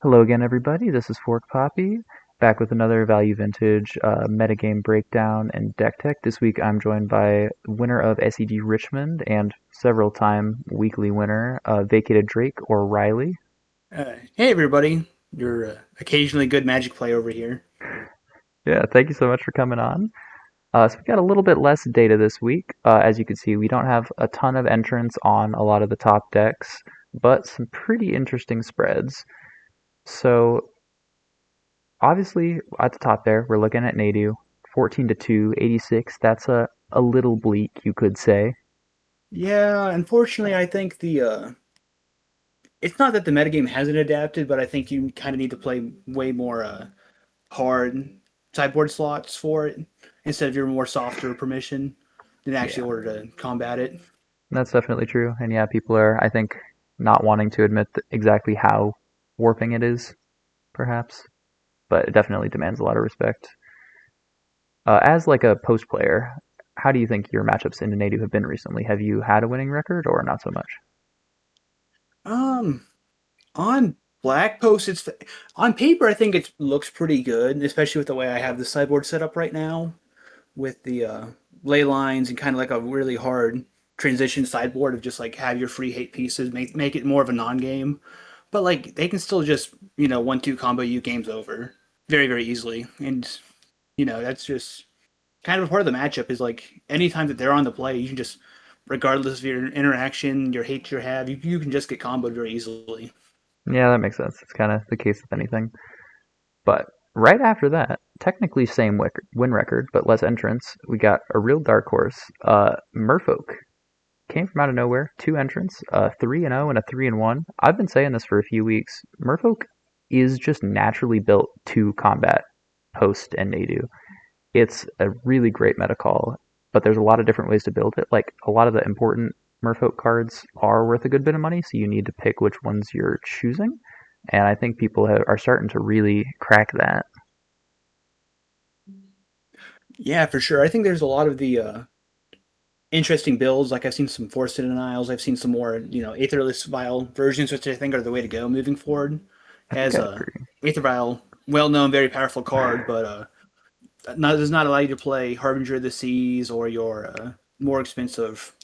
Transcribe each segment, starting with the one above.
Hello again, everybody. This is Fork Poppy, back with another Value Vintage metagame breakdown and deck tech. This week I'm joined by winner of SEG Richmond and several-time weekly winner, Vacated Drake or Riley. Hey everybody, your occasionally good Magic play over here. Yeah, thank you so much for coming on. So we got a little bit less data this week. As you can see, we don't have a ton of entrants on a lot of the top decks, but some pretty interesting spreads. So obviously, at the top there, we're looking at Nadu, 14 to 2, 86. That's a little bleak, you could say. Yeah, unfortunately, I think the it's not that the metagame hasn't adapted, but I think you kind of need to play way more hard sideboard slots for it instead of your more softer permission in actually Yeah, order to combat it. that's definitely true. And yeah, people are, I think, not wanting to admit exactly how warping it is, perhaps, but it definitely demands a lot of respect. As like a post player, how do you think your matchups in Nadu have been recently? Have you had a winning record or not so much? Um, on Black Post, it's on paper. I think it looks pretty good, especially with the way I have the sideboard set up right now, with the ley lines and kind of like a really hard transition sideboard of just like have your free hate pieces, make it more of a non-game. But like they can still just 1-2 combo you games over very easily, and that's just kind of a part of the matchup. Is like anytime that they're on the play, you can just regardless of your interaction, your hate you have, you can just get comboed very easily. Yeah, that makes sense. It's kind of the case with anything. But right after that, technically same win record, but less entrants. We got a real dark horse. Merfolk came from out of nowhere. Two entrants, 3-0 and a 3-1. I've been saying this for a few weeks. Merfolk is just naturally built to combat Post and Nadu. It's a really great meta call, but there's a lot of different ways to build it. Like a lot of the important Merfolk cards are worth a good bit of money, so you need to pick which ones you're choosing. And I think people are starting to really crack that. Yeah, for sure. I think there's a lot of the interesting builds. Like I've seen some forced denials. I've seen some more, Aetherless Vial versions, which I think are the way to go moving forward. I think As I a agree. Aether Vial, well known, very powerful card, but does not allow you to play Harbinger of the Seas or your more expensive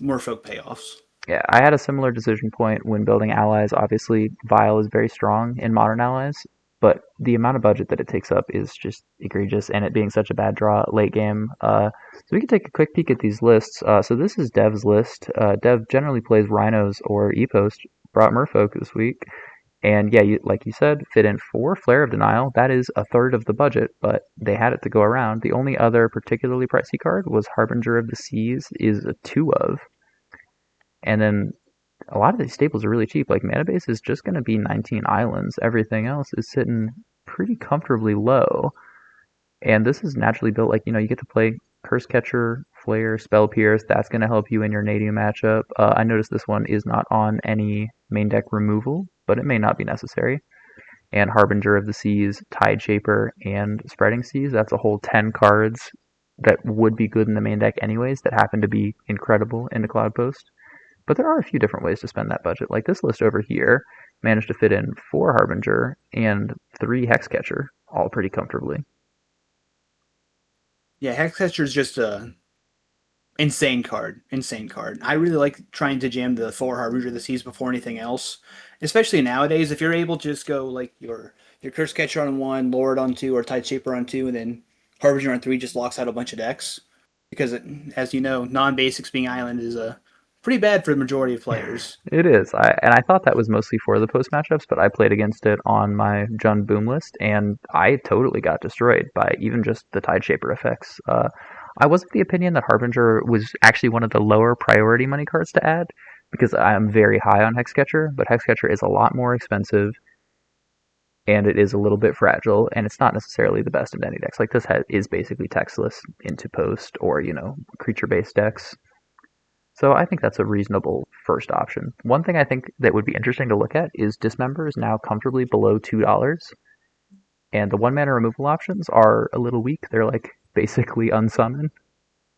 Merfolk payoffs. Yeah, I had a similar decision point when building allies. Obviously, Vile is very strong in modern allies, but the amount of budget that it takes up is just egregious, and it being such a bad draw late game. So we can take a quick peek at these lists. So this is Dev's list. Dev generally plays Rhinos or E-Post. Brought Merfolk this week. And yeah, like you said, fit in four Flare of Denial. That is a third of the budget, but they had it to go around. The only other particularly pricey card was Harbinger of the Seas, is a two of. And then a lot of these staples are really cheap. Like mana base is just going to be 19 islands. Everything else is sitting pretty comfortably low. And this is naturally built like, you get to play Curse Catcher, Flare, Spell Pierce. That's going to help you in your Nadia matchup. I noticed this one is not on any main deck removal, but it may not be necessary. And Harbinger of the Seas, Tide Shaper, and Spreading Seas. That's a whole 10 cards that would be good in the main deck anyways that happen to be incredible in the Cloud Post. But there are a few different ways to spend that budget. Like this list over here managed to fit in 4 Harbinger and 3 Hexcatcher, all pretty comfortably. Yeah, Hexcatcher is just a insane card. Insane card. I really like trying to jam the four Harbinger of the Seas before anything else. Especially nowadays, if you're able to just go like your Curse Catcher on one, Lord on two, or Tide Shaper on two, and then Harbinger on three just locks out a bunch of decks. Because as you know, non-basics being island is pretty bad for the majority of players. It is. I thought that was mostly for the post matchups, but I played against it on my Jund Boom list, and I totally got destroyed by even just the Tide Shaper effects. I was of the opinion that Harbinger was actually one of the lower priority money cards to add because I am very high on Hexcatcher, but Hexcatcher is a lot more expensive and it is a little bit fragile, and it's not necessarily the best in any decks. Like this is basically textless into post or creature-based decks. So I think that's a reasonable first option. One thing I think that would be interesting to look at is Dismember is now comfortably below $2, and the one mana removal options are a little weak. They're like basically unsummon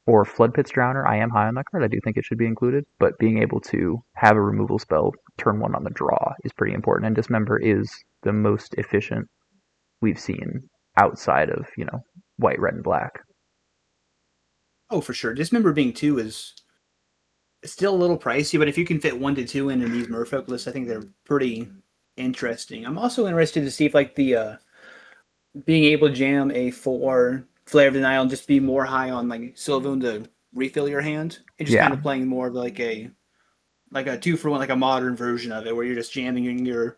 or Flood Pit's Drowner. I am high on that card. I do think it should be included, but being able to have a removal spell turn one on the draw is pretty important, and Dismember is the most efficient we've seen outside of, white, red, and black. Oh, for sure. Dismember being two is still a little pricey, but if you can fit 1 to 2 in these Merfolk lists, I think they're pretty interesting. I'm also interested to see if like the being able to jam a 4 Flare of Denial and just be more high on like Sylvan to refill your hand, and just kind Yeah, of playing more of like a 2 for 1, like a modern version of it, where you're just jamming your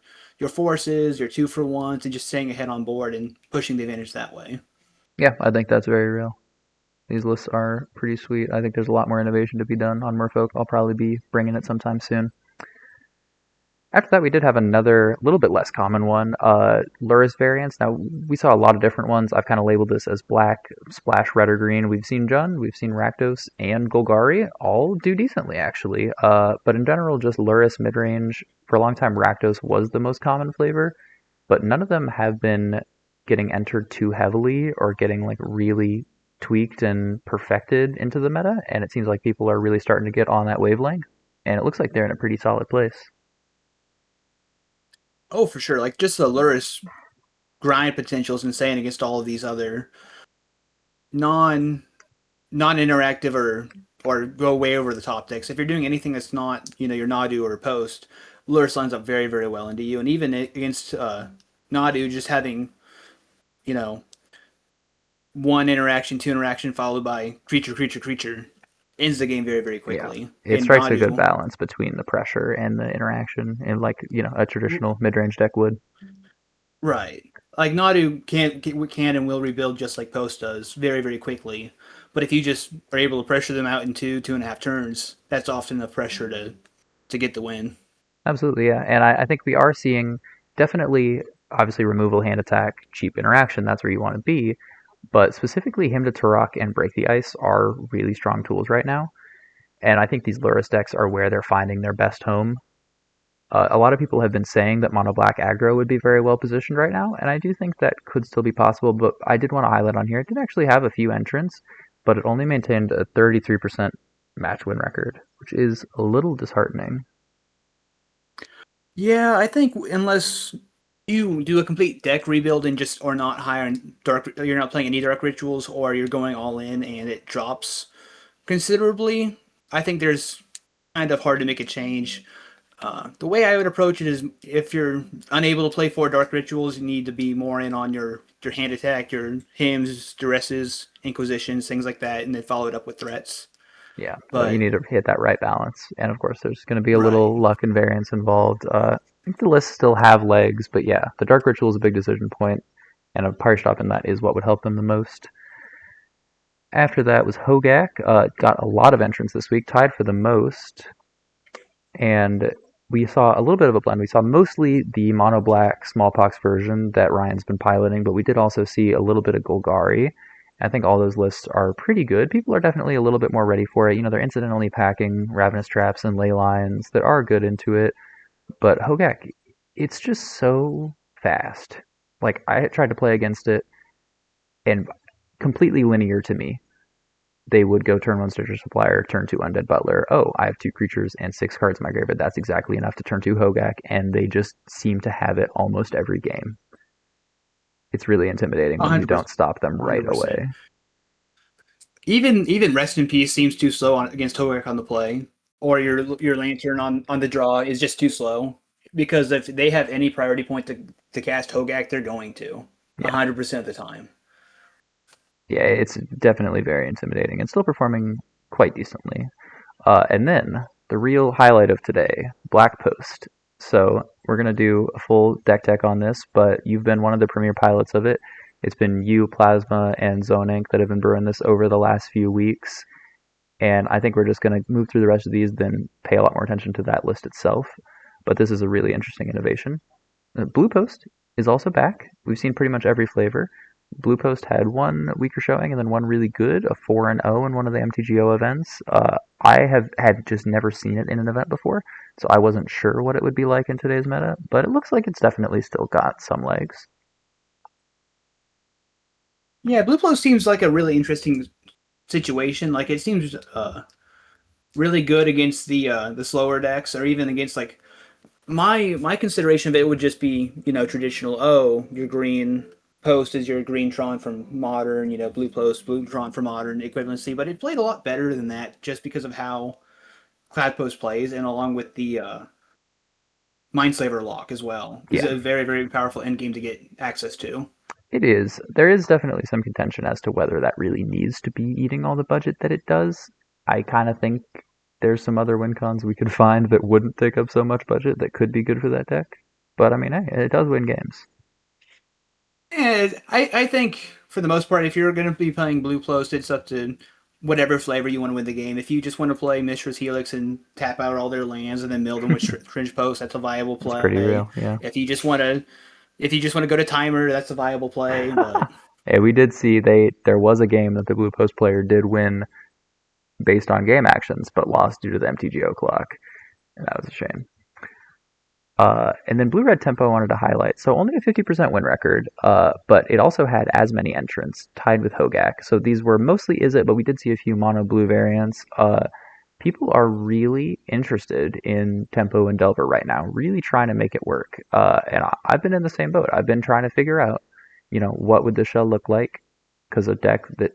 forces, your 2 for 1s, and just staying ahead on board and pushing the advantage that way. yeah, I think that's very real. These lists are pretty sweet. I think there's a lot more innovation to be done on Merfolk. I'll probably be bringing it sometime soon. After that, we did have another little bit less common one, Luris variants. Now, we saw a lot of different ones. I've kind of labeled this as black, splash, red, or green. We've seen Jund, we've seen Rakdos, and Golgari all do decently, actually. But in general, just Luris midrange. For a long time, Rakdos was the most common flavor, but none of them have been getting entered too heavily or getting like really tweaked and perfected into the meta. And it seems like people are really starting to get on that wavelength. And it looks like they're in a pretty solid place. Oh, for sure. Like just the Luris grind potential is insane against all of these other non non-interactive or go way over the top decks. If you're doing anything that's not your Nadu or Post, Luris lines up very very well into you, and even against Nadu, just having you know 1 interaction, 2 interaction followed by creature creature creature ends the game very very Yeah. quickly. It And strikes a good Nadu, balance between the pressure and the interaction in like, a traditional mid-range deck would. right? Like Nadu can and will rebuild just like Post does very very quickly. But if you just are able to pressure them out in 2.5 turns, that's often the pressure to get the win. Absolutely, yeah. And I think we are seeing definitely obviously removal, hand attack, cheap interaction, that's where you want to be. But specifically him to Turok and break the ice are really strong tools right now. And I think these Lurus decks are where they're finding their best home. A lot of people have been saying that mono black aggro would be very well positioned right now, and I do think that could still be possible. But I did want to highlight on here, it did actually have a few entrants, but it only maintained a 33% match win record, which is a little disheartening. Yeah, I think unless you do a complete deck rebuild and just or not hire dark, you're not playing any dark rituals, or you're going all in and it drops considerably. I think there's kind of hard to make a change. The way I would approach it is if you're unable to play 4 dark rituals, you need to be more in on your hand attack, your hymns, duresses, inquisitions, things like that, and then follow it up with threats. Yeah, you But need to hit that right balance, and of course, there's going to be a right, little luck and variance involved. I think the lists still have legs, but yeah, the Dark Ritual is a big decision point, and a Party Stop in that is what would help them the most. After that was Hogak. Got a lot of entrants this week, tied for the most, and we saw a little bit of a blend. We saw mostly the mono black smallpox version that Ryan's been piloting, but we did also see a little bit of Golgari. I think all those lists are pretty good. People are definitely a little bit more ready for it. They're incidentally packing Ravenous Traps and Ley Lines that are good into it. But Hogak, it's just so fast. Like, I tried to play against it, and completely linear to me. They would go turn 1 Stitcher Supplier, turn 2 Undead Butler. Oh, I have 2 creatures and 6 cards in my graveyard. That's exactly enough to turn 2 Hogak, and they just seem to have it almost every game. It's really intimidating when you don't 100%, stop them right 100%. away. Even Rest in Peace seems too slow against Hogak on the play, or your Lantern on the draw is just too slow. Because if they have any priority point to cast Hogak, they're going to Yeah. 100% of the time. Yeah, it's definitely very intimidating and still performing quite decently. And then the real highlight of today, Black Post. So we're gonna do a full deck tech on this, but you've been one of the premier pilots of it. It's been you, Plasma, and Zone Inc. that have been brewing this over the last few weeks, and I think we're just gonna move through the rest of these, then pay a lot more attention to that list itself. But this is a really interesting innovation. Blue Post is also back. We've seen pretty much every flavor. Blue Post had one weaker showing and then one really good, a 4-0 in one of the MTGO events. I have had just never seen it in an event before, so I wasn't sure what it would be like in today's meta, but it looks like it's definitely still got some legs. Yeah, Blue Flow seems like a really interesting situation. Like it seems really good against the slower decks, or even against like My consideration of it would just be, traditional. Oh, your green post is your green Tron from modern. Blue post, blue Tron for modern equivalency. But it played a lot better than that, just because of how Cloud Post plays, and along with the Mindslaver lock as well, is Yeah, a very very powerful end game to get access to. it is. There is definitely some contention as to whether that really needs to be eating all the budget that it does. I kind of think there's some other win cons we could find that wouldn't take up so much budget that could be good for that deck. But I mean, hey, it does win games. And I think for the most part, if you're going to be playing Blue Post, it's up to whatever flavor you want to win the game. If you just want to play Mishra's Helix and tap out all their lands and then mill them with Fringe Post, that's a viable It's pretty play. real, yeah. If you just want to go to Timer, that's a viable play. But Hey, we did see there was a game that the Blue Post player did win based on game actions, but lost due to the MTGO clock, and that was a shame. And then Blue Red Tempo I wanted to highlight. So only a 50% win record, but it also had as many entrants, tied with Hogak. So these were mostly Izzet, but we did see a few mono blue variants. People are really interested in Tempo and Delver right now, really trying to make it work. And I've been in the same boat. I've been trying to figure out, what would the shell look like? Because a deck that,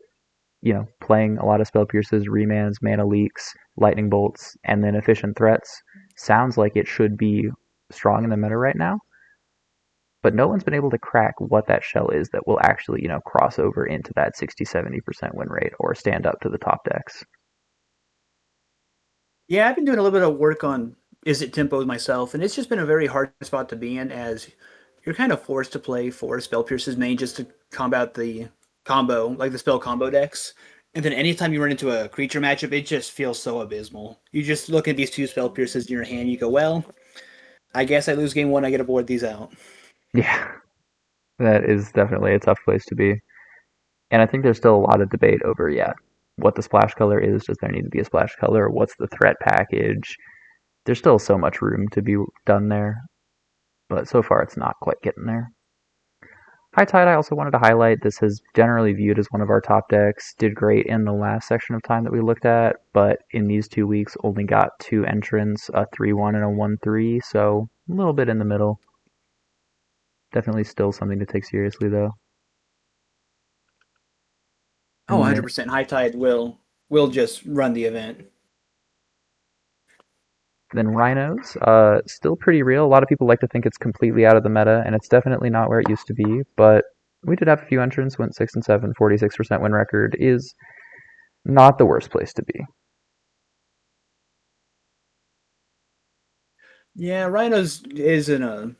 playing a lot of spell pierces, remans, mana leaks, lightning bolts, and then efficient threats sounds like it should be strong in the meta right now, but no one's been able to crack what that shell is that will actually, cross over into that 60-70% win rate or stand up to the top decks. yeah, I've been doing a little bit of work on Is It Tempo myself, and it's just been a very hard spot to be in, as you're kind of forced to play for Spell Pierce's main just to combat the combo, like the spell combo decks. And then anytime you run into a creature matchup, it just feels so abysmal. You just look at these two Spell Pierces in your hand, you go, well, I guess I lose game one, I get to board these out. Yeah, that is definitely a tough place to be. And I think there's still a lot of debate over, yeah, what the splash color is. Does there need to be a splash color? What's the threat package? There's still so much room to be done there, but so far it's not quite getting there. High Tide, I also wanted to highlight. This is generally viewed as one of our top decks. Did great in the last section of time that we looked at, but in these 2 weeks only got two entrants, a 3-1 and a 1-3, so a little bit in the middle. Definitely still something to take seriously, though. Oh, And then, 100% High Tide will just run the event. then Rhinos, still pretty real. A lot of people like to think it's completely out of the meta, and it's definitely not where it used to be, but we did have a few entrants, went 6 and 7, 46% win record is not the worst place to be. Yeah, Rhinos is in a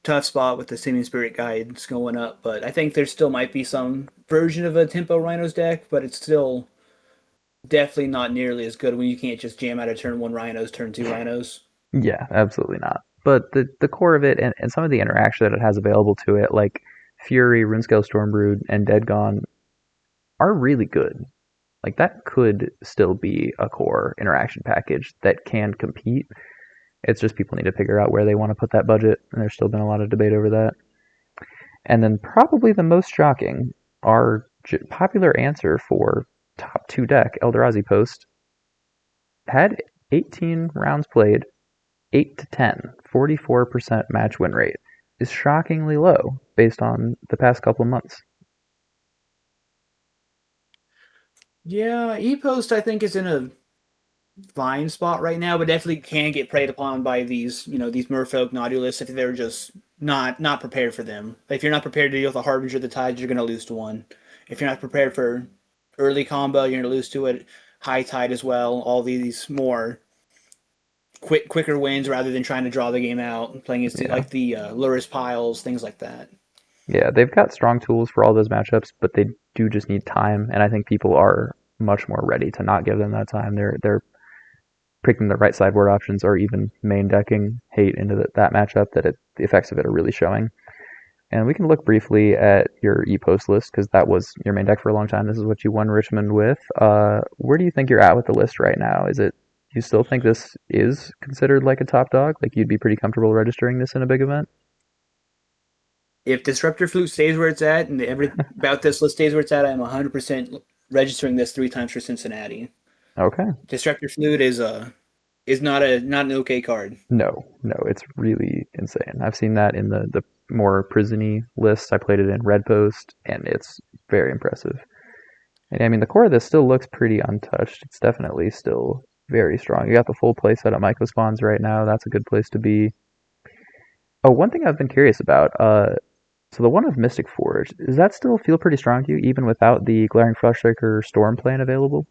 tough spot with the Seeming Spirit guides going up, but I think there still might be some version of a Tempo Rhinos deck, but it's still definitely not nearly as good when you can't just jam out a turn one Rhinos, turn two Rhinos. Yeah, absolutely not. But the core of it and some of the interaction that it has available to it, like Fury, Runescale Stormbrood, and Dead Gone, are really good. Like that could still be a core interaction package that can compete. It's just people need to figure out where they want to put that budget, and there's still been a lot of debate over that. And then probably the most shocking, our popular answer for top two deck, Eldrazi Post, had 18 rounds played, 8 to 10, 44% match win rate is shockingly low based on the past couple of months. Yeah, E-Post I think is in a fine spot right now, but definitely can get preyed upon by these merfolk Nautilus if they're just not prepared for them. If you're not prepared to deal with a Harbinger of the Tides, you're going to lose to one. If you're not prepared for early combo, you're going to lose to it. High Tide as well. All these more quicker wins rather than trying to draw the game out, playing against Yeah. like the Luris piles, things like that. Yeah, they've got strong tools for all those matchups, but they do just need time, and I think people are much more ready to not give them that time. They're picking the right sideboard options or even main decking hate into that matchup the effects of it are really showing. And we can look briefly at your e-post list because that was your main deck for a long time. This is what you won Richmond with. Where do you think you're at with the list right now? You still think this is considered like a top dog? Like you'd be pretty comfortable registering this in a big event? If Disruptor Flute stays where it's at and every about this list stays where it's at, I'm 100% registering this 3 times for Cincinnati. Okay. Disruptor Flute is not an okay card. No, no, it's really insane. I've seen that in the more prisony lists. I played it in Red Post, and it's very impressive. And I mean, the core of this still looks pretty untouched. It's definitely still very strong. You got the full playset at Myco Spawns right now. That's a good place to be. Oh, one thing I've been curious about. So the one of Mystic Forge, does that still feel pretty strong to you, even without the Glaring Fleshraker Storm plan available?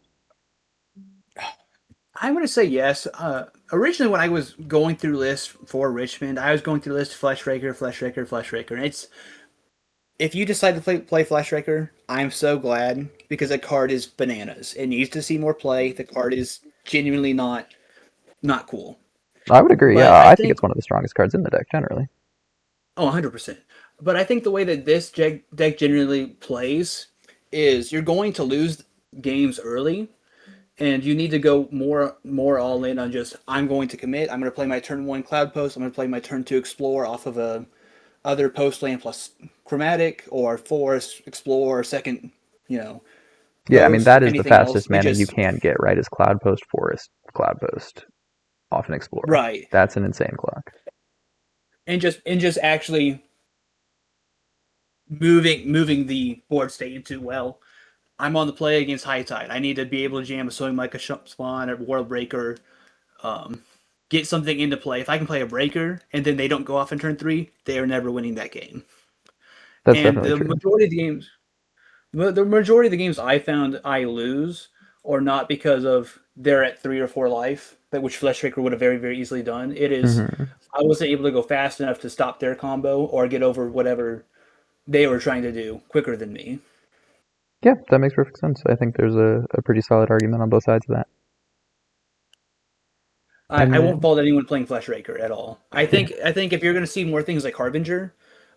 I'm going to say yes. Originally, when I was going through lists for Richmond, I was going through lists Fleshraker, Fleshraker, Fleshraker. And it's if you decide to play Fleshraker, I'm so glad because the card is bananas. It needs to see more play. The card is genuinely not cool. I would agree. Yeah, But I I think think it's one of the strongest cards in the deck generally. oh, 100%. But I think the way that this deck generally plays is you're going to lose games early and you need to go more all in on just I'm going to commit. I'm going to play my turn 1 Cloud Post. I'm going to play my turn 2 Explore off of a other post land plus Chromatic or Forest Explore second, you know, Yeah, I mean post that is the anything else. fastest It mana you just can get, right? Is Cloud Post, Forest, Cloud Post, off an Explorer. right. That's an insane clock. And just actually moving the board state into well, I'm on the play against High Tide. I need to be able to jam a Sowing Micah Spawn or World Breaker, um, get something into play. If I can play a Breaker and then they don't go off in turn 3, they are never winning that game. That's And definitely the true. majority of the games, the majority of the games I found I lose, or not because of they're at 3 or 4 life, which Fleshraker would have very very easily done. It is Hmm. I wasn't able to go fast enough to stop their combo or get over whatever they were trying to do quicker than me. Yeah, that makes perfect sense. I think there's a pretty solid argument on both sides of that. And I won't then, fault anyone playing Fleshraker at all. I yeah, think I think if you're going to see more things like Harbinger,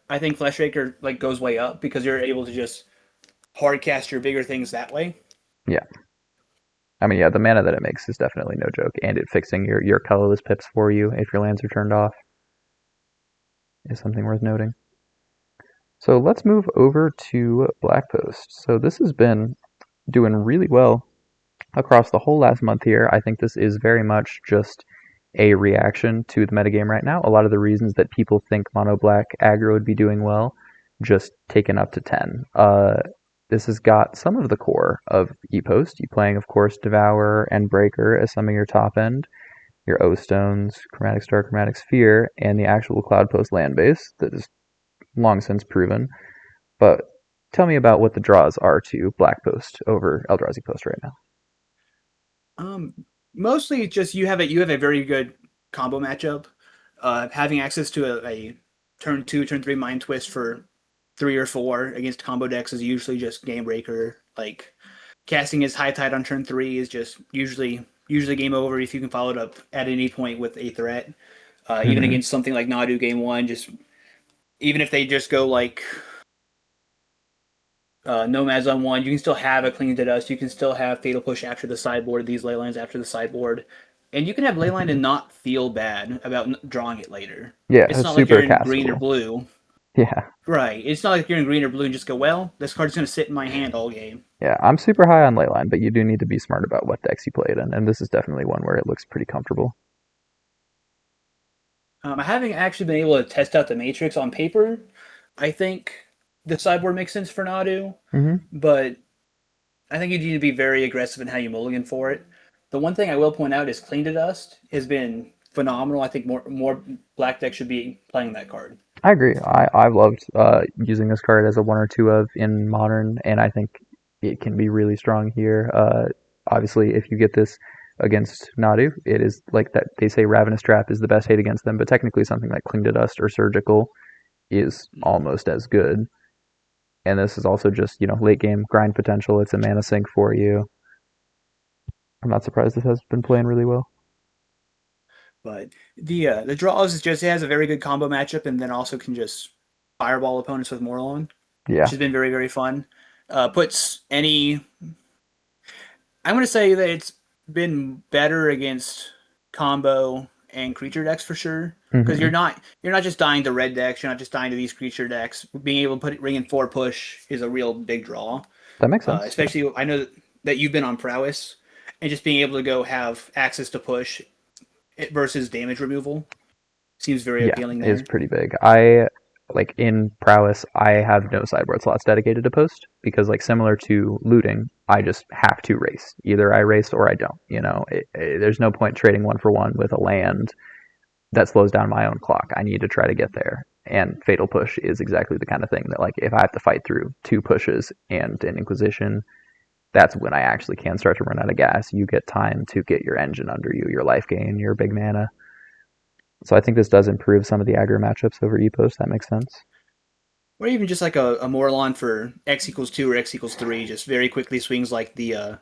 I think Fleshraker like goes way up because you're able to just hard cast your bigger things that way. yeah. I mean, yeah, the mana that it makes is definitely no joke, and it fixing your colorless pips for you if your lands are turned off is something worth noting. So let's move over to Black Post. So this has been doing really well across the whole last month here. I think this is very much just a reaction to the metagame right now. A lot of the reasons that people think mono black aggro would be doing well just taken up to 10. This has got some of the core of ePost. You playing, of course, Devour and Breaker as some of your top end, your O-Stones, Chromatic Star, Chromatic Sphere, and the actual Cloud Post land base that is long since proven. But tell me about what the draws are to Black Post over Eldrazi Post right now. Um, Mostly just you have a very good combo matchup. Having access to a turn 2, turn 3 Mind Twist for 3 or 4 against combo decks is usually just game breaker. Like casting his High Tide on turn 3 is just usually game over if you can follow it up at any point with a threat. Even Mm-hmm. against something like Nadu game 1, just even if they just go like Nomads on 1, you can still have a Cling to Dust. You can still have Fatal Push after the sideboard, these Leylines after the sideboard. And you can have Leyline Mm-hmm. and not feel bad about drawing it later. Yeah, It's it's not like you're super in green or castable. blue. Yeah, Right. It's not like you're in green or blue and just go, well, this card's going to sit in my hand all game. yeah. I'm super high on Leyline, but you do need to be smart about what decks you play it in, and this is definitely one where it looks pretty comfortable. I haven't actually been able to test out the Matrix on paper. I think the sideboard makes sense for Nadu, Mm-hmm. but I think you need to be very aggressive in how you mulligan for it. The one thing I will point out is Clean to Dust has been phenomenal. I think more black decks should be playing that card. I agree. I've loved using this card as a one or two of in modern, and I think it can be really strong here. Obviously, if you get this against Nadu, it is like that. They say Ravenous Trap is the best hate against them, but technically something like Cling to Dust or Surgical is almost as good. And this is also just late game grind potential. It's a mana sink for you. I'm not surprised this has been playing really well. But the draws is just it has a very good combo matchup, and then also can just fireball opponents with Morlon, which Yeah. has been very very fun. Puts any I'm going to say that it's been better against combo and creature decks for sure. Because Hmm. you're not just dying to red decks, you're not just dying to these creature decks. Being able to put ring in 4 push is a real big draw. That makes sense. Yeah. Especially I know that you've been on prowess, and just being able to go have access to push versus damage removal. Seems very Yeah, appealing is there. pretty big. I like in prowess, I have no sideboard slots dedicated to post because like similar to looting, I just have to race. Either I race or I don't. There's no point trading one for one with a land that slows down my own clock. I need to try to get there. And Fatal Push is exactly the kind of thing that like if I have to fight through two pushes and an Inquisition, that's when I actually can start to run out of gas. You get time to get your engine under you, your life gain, your big mana. So I think this does improve some of the aggro matchups over Epos. That makes sense. Or even just like a Morlon for X=2 or X=3, just very quickly swings like the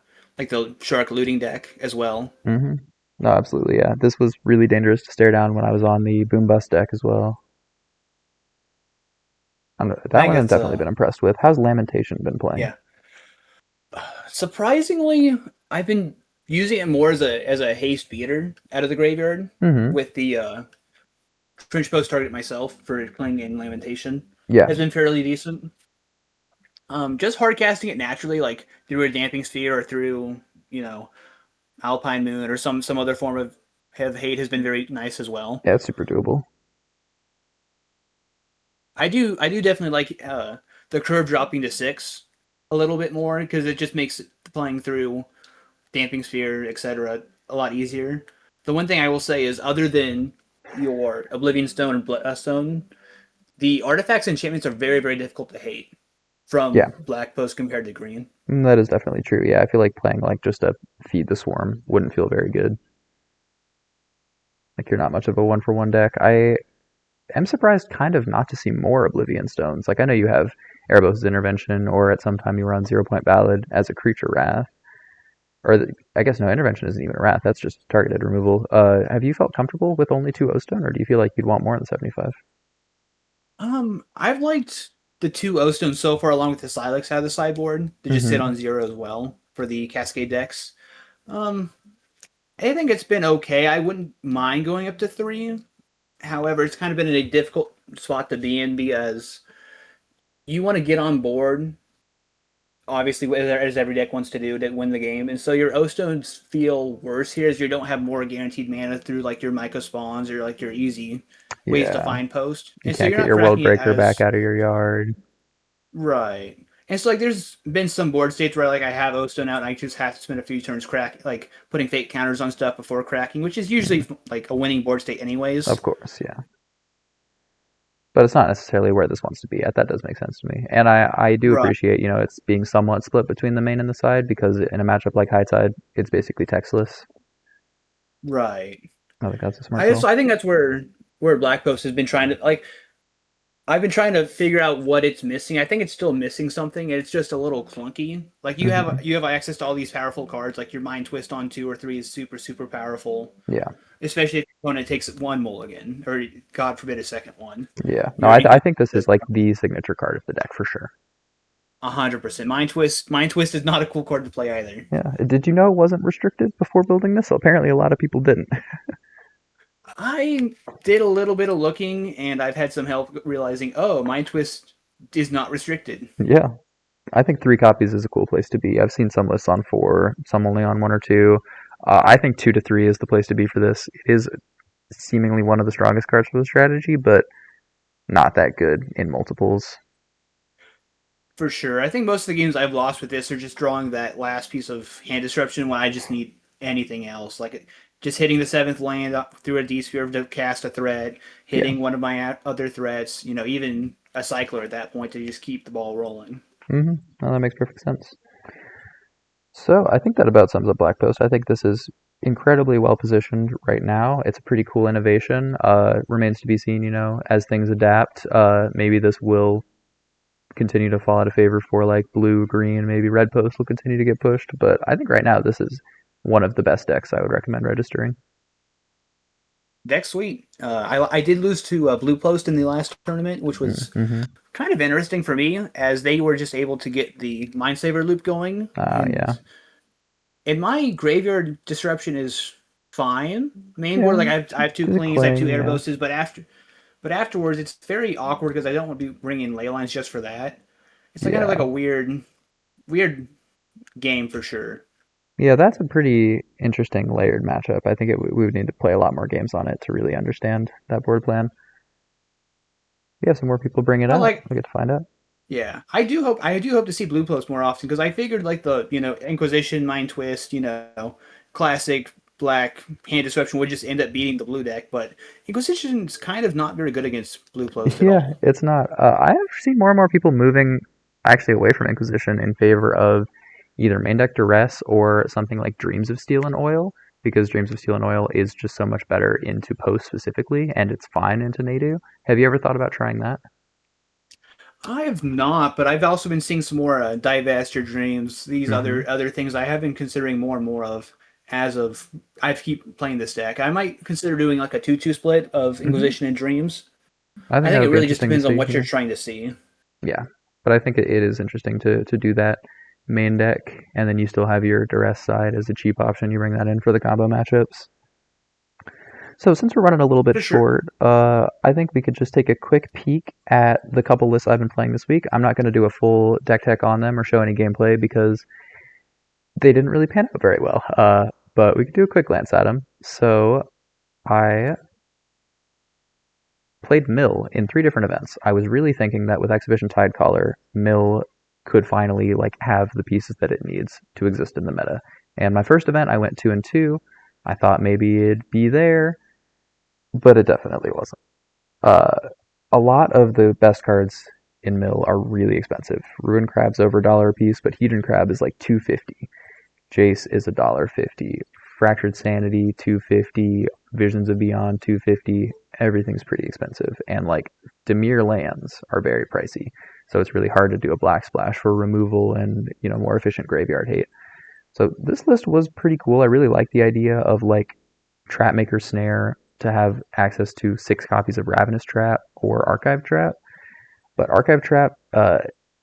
Shark looting deck as well. Mm-hmm. No, absolutely, yeah. This was really dangerous to stare down when I was on the Boom Bust deck as well. I That think one I've that's definitely been impressed with. How's Lamentation been playing? yeah. Surprisingly, I've been using it more as a haste beater out of the graveyard Mm-hmm. with the Trench Post target myself for playing in Lamentation. Yeah, Has been fairly decent. Just hard casting it naturally, like through a Damping Sphere or through, you know, Alpine Moon or some other form of hate has been very nice as well. yeah, it's super doable. I do definitely like the curve dropping to 6 a little bit more because it just makes playing through Damping Sphere, etc., a lot easier. The one thing I will say is, other than your Oblivion Stone and Bloodstone, the artifacts and enchantments are very, very difficult to hate Yeah, from Black Post compared to Green. that is definitely true. Yeah, I feel like playing like just a Feed the Swarm wouldn't feel very good. Like you're not much of a one for one deck. I am surprised kind of not to see more Oblivion Stones. Like I know you have Erebos' Intervention, or at some time you run 0 Point Ballad as a creature wrath. I guess no, Intervention isn't even a wrath. That's just targeted removal. Have you felt comfortable with only two O-Stone, or do you feel like you'd want more than 75? I've liked the two O Stones so far, along with the Silex out of the sideboard, to just sit Mm-hmm. on 0 as well for the Cascade decks. Um, I think it's been okay. I wouldn't mind going up to 3. However, it's kind of been in a difficult spot to be in because you want to get on board, obviously, as every deck wants to do to win the game. And so your O Stones feel worse here as you don't have more guaranteed mana through like your Myco spawns or like your easy ways to Yeah, find post. you And so can't you're get not your World cracking it Breaker back as out of your yard. right. And so like there's been some board states where like I have O Stone out and I just have to spend a few turns like putting fake counters on stuff before cracking, which is usually Mm, like a winning board state anyways. of course, yeah. But it's not necessarily where this wants to be at. That does make sense to me. And I do Right. appreciate, it's being somewhat split between the main and the side because in a matchup like High Tide, it's basically textless. Right. I think that's a smart call. I think that's where Black Post has been trying to like I've been trying to figure out what it's missing. I think it's still missing something. It's just a little clunky. Like Hmm. you have access to all these powerful cards. Like your Mind Twist on 2 or 3 is super powerful, Yeah, especially if the opponent takes one mulligan or God forbid a second one. yeah. No, You're already I doing think this is this like the signature card of the deck for sure. 100%. Mind Twist is not a cool card to play either. Yeah. Did you know it wasn't restricted before building this? So apparently a lot of people didn't. I did a little bit of looking, and I've had some help realizing, oh, Mind Twist is not restricted. Yeah. I think 3 copies is a cool place to be. I've seen some lists on 4, some only on 1 or 2. I think 2 to 3 is the place to be for this. It is seemingly one of the strongest cards for the strategy, but not that good in multiples. For sure. I think most of the games I've lost with this are just drawing that last piece of hand disruption when I just need anything else. Like just hitting the seventh land up through a D sphere to cast a threat, Yeah. hitting one of my other threats, even a cycler at that point to just keep the ball rolling. No, that makes perfect sense. So I think that about sums up Black Post. I think this is incredibly well positioned right now. It's a pretty cool innovation. Remains to be seen, as things adapt. Maybe this will continue to fall out of favor for like blue, green, maybe red post will continue to get pushed. But I think right now this is one of the best decks I would recommend registering. Deck sweet. I did lose to Blue Post in the last tournament, which was Mm-hmm. kind of interesting for me as they were just able to get the Mind Saver loop going. Yeah. And my graveyard disruption is fine. Main board, Yeah. like I have two There's a clings, I have two cling, yeah. airboses, but afterwards it's very awkward because I don't want to be bringing ley lines just for that. It's like kind of like Yeah. a weird game for sure. Yeah, that's a pretty interesting layered matchup. I think we would need to play a lot more games on it to really understand that board plan. We have some more people bring it But up. like, We get to find out. yeah, I do hope to see blue post more often because I figured like the Inquisition, Mind Twist, classic black hand disruption would just end up beating the blue deck, but Inquisition's kind of not very good against blue post at Yeah, all. it's not. I have seen more and more people moving actually away from Inquisition in favor of either main deck Duress or something like Dreams of Steel and Oil, because Dreams of Steel and Oil is just so much better into post specifically, and it's fine into Nadu. Have you ever thought about trying that? I have not, but I've also been seeing some more Divest or Dreams, these Hmm. other things I have been considering more and more of as of I keep playing this deck. I might consider doing like a 2-2 split of Hmm. Inquisition and Dreams. I I think that think it would be really just interesting to depends on see. what you're Yeah, trying to see. yeah. But I think it is interesting to do that main deck, and then you still have your Duress side as a cheap option. You bring that in for the combo matchups. So since we're running a little bit For sure. short, I think we could just take a quick peek at the couple lists I've been playing this week. I'm not going to do a full deck tech on them or show any gameplay because they didn't really pan out very well. But we could do a quick glance at them. So I played Mill in 3 different events. I was really thinking that with Exhibition Tidecaller, Mill could finally like have the pieces that it needs to exist in the meta. And my first event, I went 2-2. I thought maybe it'd be there, but it definitely wasn't. Uh, a lot of the best cards in Mill are really expensive. Ruin Crab's over $1 a piece, but Hedron Crab is like 250. Jace is $1.50. Fractured Sanity 250. Visions of Beyond 250. Everything's pretty expensive, and like Demir lands are very pricey. So it's really hard to do a black splash for removal and more efficient graveyard hate. So this list was pretty cool. I really like the idea of like Trapmaker Snare to have access to 6 copies of Ravenous Trap or Archive Trap. But Archive Trap,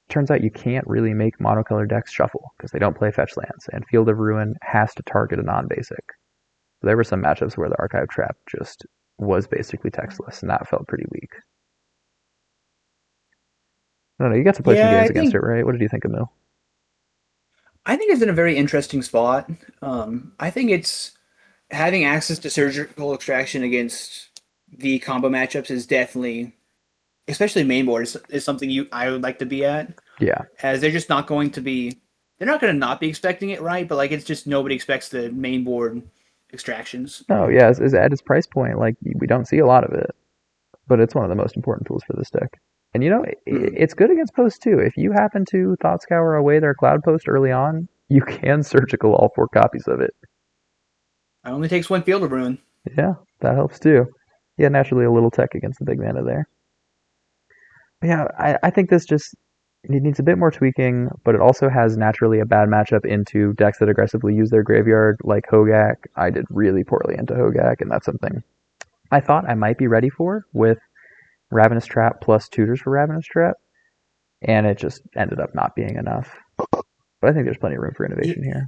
turns out you can't really make monocolor decks shuffle because they don't play fetch lands, and Field of Ruin has to target a non-basic. So there were some matchups where the Archive Trap just was basically textless, and that felt pretty weak. I don't know, you got to play some Yeah, games against it, right? What did you think of Mill? I think it's in a very interesting spot. I think it's having access to surgical extraction against the combo matchups is definitely, especially main board, is something I would like to be at, Yeah. as they're just not going to be, they're not going to not be expecting it, right? But like it's just nobody expects the main board extractions. No, yeah, is at its price point, like we don't see a lot of it, but it's one of the most important tools for this deck. And Hmm. it's good against post too. If you happen to Thought Scour away their Cloud Post early on, you can surgical all 4 copies of it. It only takes one field of ruin. Yeah, that helps too. Yeah, naturally a little tech against the big mana there. But yeah, I think this just it needs a bit more tweaking, but it also has naturally a bad matchup into decks that aggressively use their graveyard, like Hogak. I did really poorly into Hogak, and that's something I thought I might be ready for with Ravenous Trap plus tutors for Ravenous Trap, and it just ended up not being enough. But I think there's plenty of room for innovation here.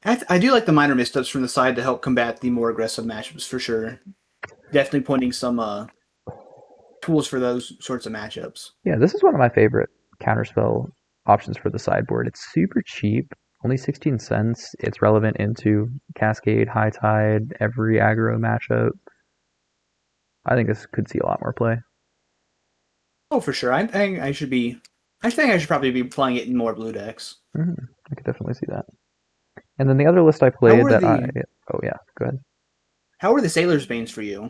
I do like the minor missteps from the side to help combat the more aggressive matchups for sure. Definitely pointing some tools for those sorts of matchups. Yeah, this is one of my favorite counterspell options for the sideboard. It's super cheap, only 16 cents. It's relevant into Cascade, High Tide, every aggro matchup. I think this could see a lot more play. Oh, for sure. I think I should be. I think I should probably be playing it in more blue decks. I could definitely see that. And then the other list I How played were that the oh yeah, go ahead. How were the Sailor's Banes for you?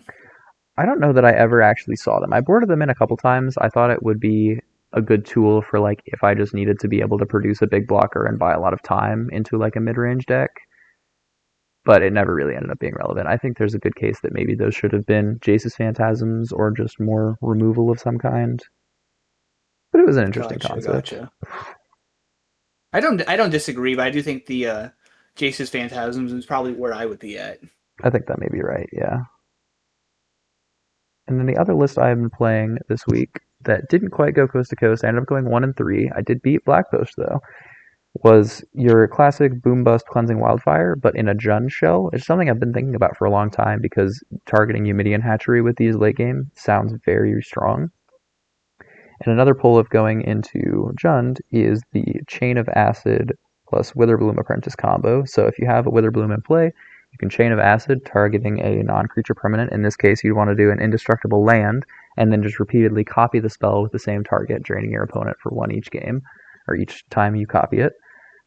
I don't know that I ever actually saw them. I boarded them in a couple times. I thought it would be a good tool for like if I just needed to be able to produce a big blocker and buy a lot of time into like a mid-range deck, but it never really ended up being relevant. I think there's a good case that maybe those should have been Jace's Phantasms or just more removal of some kind. But it was an interesting Gotcha, concept. gotcha. I don't disagree, but I do think the Jace's Phantasms is probably where I would be at. I think that may be right, yeah. And then the other list I've been playing this week that didn't quite go coast to coast, I ended up going 1-3. I did beat Black Post though. Was your classic Boom Bust Cleansing Wildfire, but in a Jund shell. It's something I've been thinking about for a long time because targeting Eumidian Hatchery with these late game sounds very strong. And another pull of going into Jund is the Chain of Acid plus Witherbloom Apprentice combo. So if you have a Witherbloom in play, you can Chain of Acid targeting a non-creature permanent. In this case, you'd want to do an indestructible land, and then just repeatedly copy the spell with the same target, draining your opponent for one each game, or each time you copy it.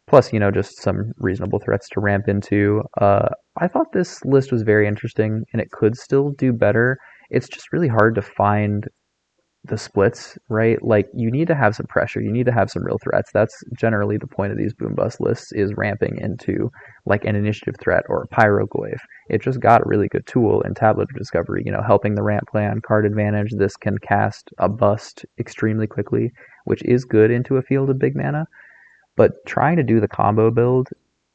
Plus, just some reasonable threats to ramp into. I thought this list was very interesting, and it could still do better. It's just really hard to find the splits, right? Like, you need to have some pressure. You need to have some real threats. That's generally the point of these boom bust lists, is ramping into like an initiative threat or a pyroglyph. It just got a really good tool in Tablet of Discovery, helping the ramp plan, card advantage. This can cast a bust extremely quickly, which is good into a field of big mana. But trying to do the combo build,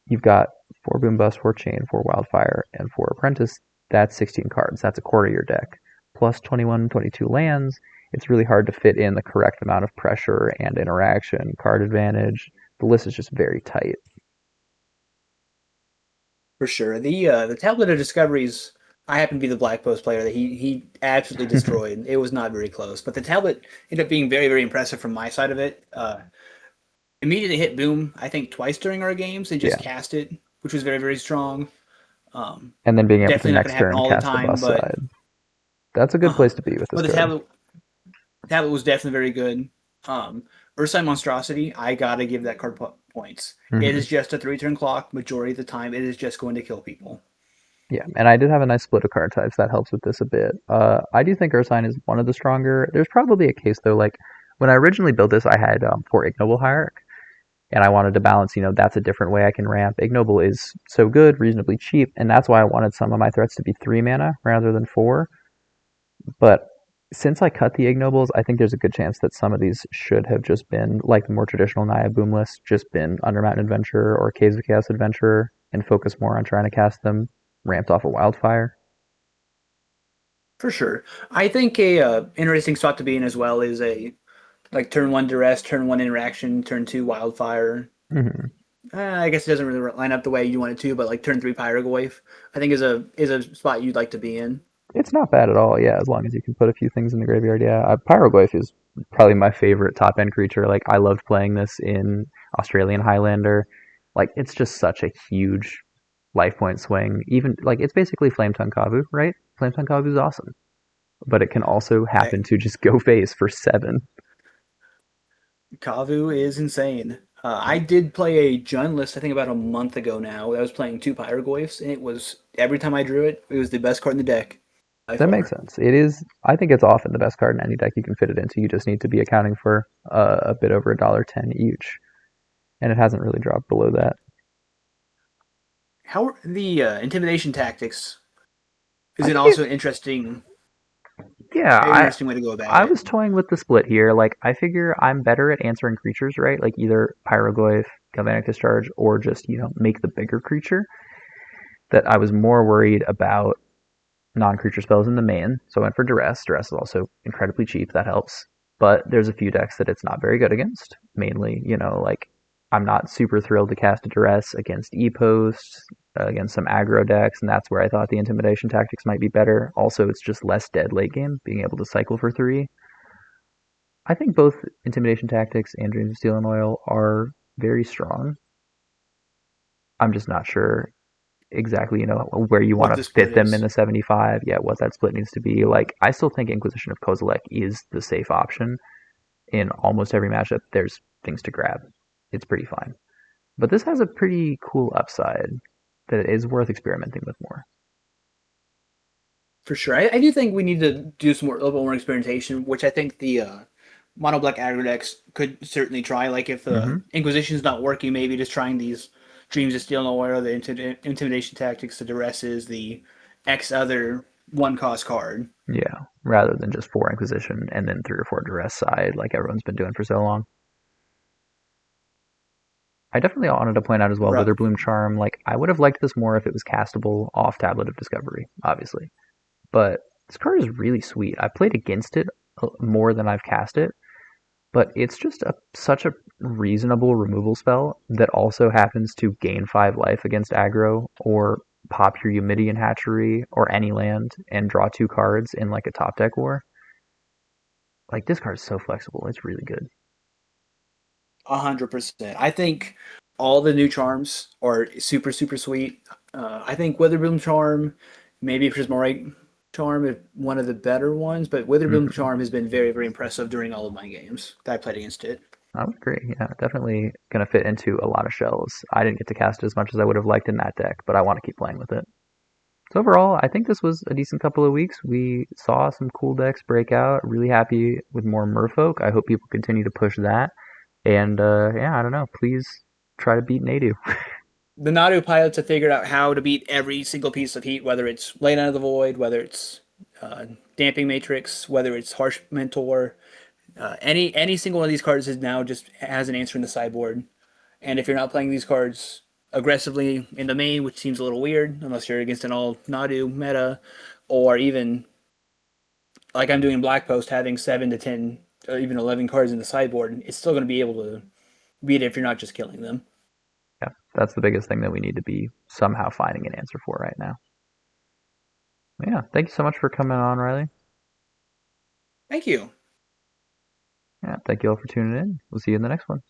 you've got 4 Boom Bust, 4 Chain, 4 Wildfire, and 4 Apprentice. That's 16 cards. That's a quarter of your deck. Plus 21, 22 lands. It's really hard to fit in the correct amount of pressure and interaction, card advantage. The list is just very tight. For sure. The Tablet of Discoveries, I happen to be the Black Post player that he absolutely destroyed. It was not very close, but the tablet ended up being very, very impressive from my side of it. Immediately hit boom, I think twice during our games and just Yeah. cast it, which was very, very strong. And then being able to Definitely not going next to happen turn all the cast the time, bust but side. That's a good place to be with this but card. the tablet was definitely very good. Ursine Monstrosity, I gotta give that card points. It is just a 3-turn clock. Majority of the time, it is just going to kill people. Yeah, and I did have a nice split of card types. That helps with this a bit. I do think Ursine is one of the stronger. There's probably a case, though, like when I originally built this, I had 4 Ignoble Hierarch, and I wanted to balance, that's a different way I can ramp. Ignoble is so good, reasonably cheap, and that's why I wanted some of my threats to be 3 mana rather than 4. But since I cut the Ignobles, I think there's a good chance that some of these should have just been, like the more traditional Naya Boom list, just been Undermountain Adventurer or Caves of Chaos Adventurer, and focus more on trying to cast them ramped off a Wildfire. For sure. I think a interesting spot to be in as well is a like turn 1 duress, turn 1 interaction, turn 2 wildfire. Hmm. I guess it doesn't really line up the way you want it to, but like turn 3 pyroglyph, I think is a spot you'd like to be in. It's not bad at all, yeah, as long as you can put a few things in the graveyard, yeah. Pyroglyph is probably my favorite top end creature. Like, I loved playing this in Australian Highlander. Like, it's just such a huge life point swing. Even, like, it's basically Flame Tongue Kavu, right? Flame Tongue Kavu is awesome. But it can also I, happen to just go face for 7. Kavu is insane. I did play a Jun list, I think about a month ago now. I was playing 2 pyroglyphs, and it was every time I drew it, it was the best card in the deck by That makes far. sense. It is. I think it's often the best card in any deck you can fit it into. You just need to be accounting for a bit over $1.10 each, and it hasn't really dropped below that. How are the intimidation tactics? Is I it think it. also interesting? Yeah, An interesting way to go about I it. was toying with the split here. Like, I figure I'm better at answering creatures, right? Like either Pyroglyph, Galvanic Discharge, or just make the bigger creature. That I was more worried about non-creature spells in the main, so I went for Duress. Duress is also incredibly cheap, that helps. But there's a few decks that it's not very good against. Mainly, like I'm not super thrilled to cast a Duress against E-Post, against some aggro decks, and that's where I thought the Intimidation tactics might be better. Also, it's just less dead late game, being able to cycle for 3. I think both Intimidation tactics and Dreams of Steel and Oil are very strong. I'm just not sure exactly, where you want What to the split fit them in is. the 75. Yeah, what that split needs to be. Like, I still think Inquisition of Kozilek is the safe option. In almost every matchup, there's things to grab. It's pretty fine. But this has a pretty cool upside that is worth experimenting with more. For sure. I do think we need to do some more, a little bit more experimentation, which I think the mono black aggro decks could certainly try. Like if Hmm. Inquisition's not working, maybe just trying these Dreams of Steel and Oil, the intimidation tactics, the duresses, the X other one cost card. Yeah, rather than just 4 Inquisition and then 3 or 4 Duress side like everyone's been doing for so long. I definitely wanted to point out as well, Right. Witherbloom Charm. Like, I would have liked this more if it was castable off Tablet of Discovery, obviously. But this card is really sweet. I played against it more than I've cast it, but it's just such a reasonable removal spell that also happens to gain 5 life against aggro, or pop your Eumidian Hatchery or any land and draw 2 cards in like a top deck war. Like, this card is so flexible. It's really good. 100%. I think all the new charms are super super sweet. I think Witherbloom Charm, maybe Prismarite Charm is one of the better ones, but Witherbloom Hmm. Charm has been very very impressive during all of my games that I played against it. I would agree. Yeah, definitely going to fit into a lot of shells. I didn't get to cast it as much as I would have liked in that deck, but I want to keep playing with it. So overall, I think this was a decent couple of weeks. We saw some cool decks break out. Really happy with more Merfolk. I hope people continue to push that. And yeah, I don't know. Please try to beat Nadu. The Nadu pilots have figured out how to beat every single piece of heat, whether it's Late Out of the Void, whether it's uh, Damping Matrix, whether it's Harsh Mentor. Any single one of these cards is now just has an answer in the sideboard. And if you're not playing these cards aggressively in the main, which seems a little weird, unless you're against an all Nadu meta, or even like I'm doing in Black Post, having 7 to 10 or even 11 cards in the sideboard, it's still going to be able to beat it if you're not just killing them. Yeah, that's the biggest thing that we need to be somehow finding an answer for right now. Yeah, thank you so much for coming on, Riley. Thank you. Yeah, thank you all for tuning in. We'll see you in the next one.